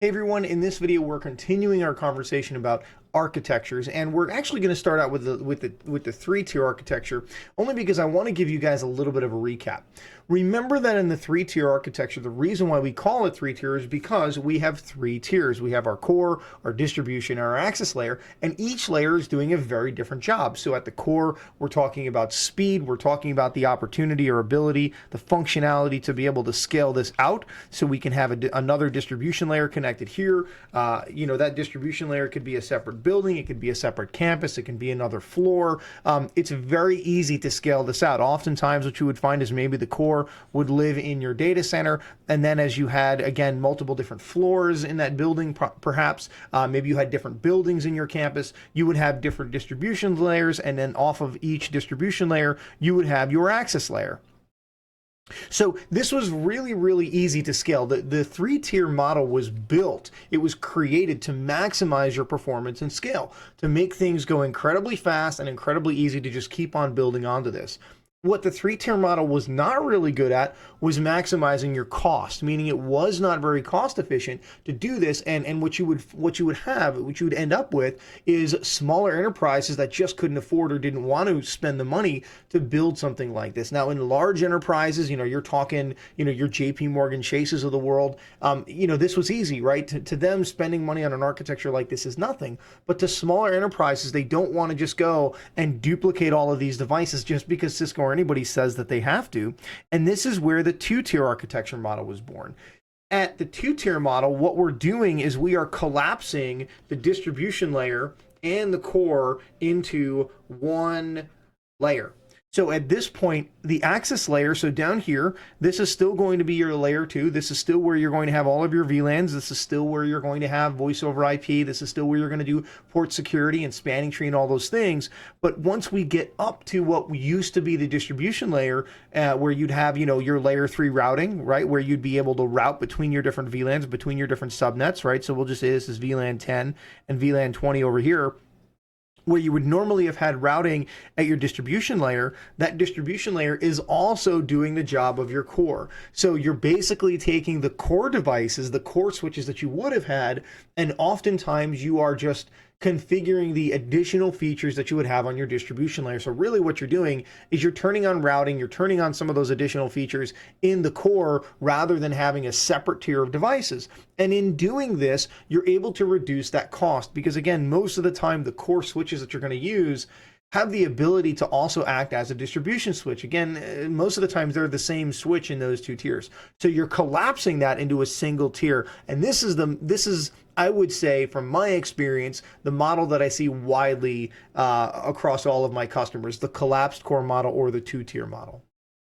Hey everyone, in this video we're continuing our conversation about architectures, and we're actually going to start out with the three-tier architecture, only because I want to give you guys a little bit of a recap. Remember that in the three-tier architecture, the reason why we call it three-tier is because we have three tiers. We have our core, our distribution, and our access layer, and each layer is doing a very different job. So at the core, we're talking about speed, we're talking about the opportunity or ability, the functionality to be able to scale this out so we can have another distribution layer connected here. That distribution layer could be a separate building, it could be a separate campus, it can be another floor. It's very easy to scale this out. Oftentimes what you would find is maybe the core would live in your data center, and then as you had, again, multiple different floors in that building, perhaps maybe you had different buildings in your campus, you would have different distribution layers, and then off of each distribution layer you would have your access layer. So this was really easy to scale. The three-tier model was built, it was created to maximize your performance and scale, to make things go incredibly fast and incredibly easy to just keep on building onto this. What the three-tier model was not really good at was maximizing your cost, meaning it was not very cost efficient to do this, and what you would end up with is smaller enterprises that just couldn't afford or didn't want to spend the money to build something like this. Now in large enterprises, you're talking, your JP Morgan Chases of the world, this was easy, right? To them, spending money on an architecture like this is nothing, but to smaller enterprises, they don't want to just go and duplicate all of these devices just because Cisco or anybody says that they have to. And this is where the two-tier architecture model was born. At the two-tier model, what we're doing is we are collapsing the distribution layer and the core into one layer. So at this point, the access layer, so down here, this is still going to be your layer 2. This is still where you're going to have all of your VLANs. This is still where you're going to have voice over IP. This is still where you're going to do port security and spanning tree and all those things. But once we get up to what used to be the distribution layer, where you'd have, your layer 3 routing, right? Where you'd be able to route between your different VLANs, between your different subnets, right? So we'll just say this is VLAN 10 and VLAN 20 over here. Where you would normally have had routing at your distribution layer, that distribution layer is also doing the job of your core. So you're basically taking the core devices, the core switches that you would have had, and oftentimes you are just configuring the additional features that you would have on your distribution layer. So really what you're doing is you're turning on routing, you're turning on some of those additional features in the core rather than having a separate tier of devices. And in doing this, you're able to reduce that cost because, again, most of the time the core switches that you're going to use have the ability to also act as a distribution switch. Again, most of the times they're the same switch in those two tiers. So you're collapsing that into a single tier. And this is, I would say, from my experience, the model that I see widely across all of my customers, the collapsed core model or the two-tier model.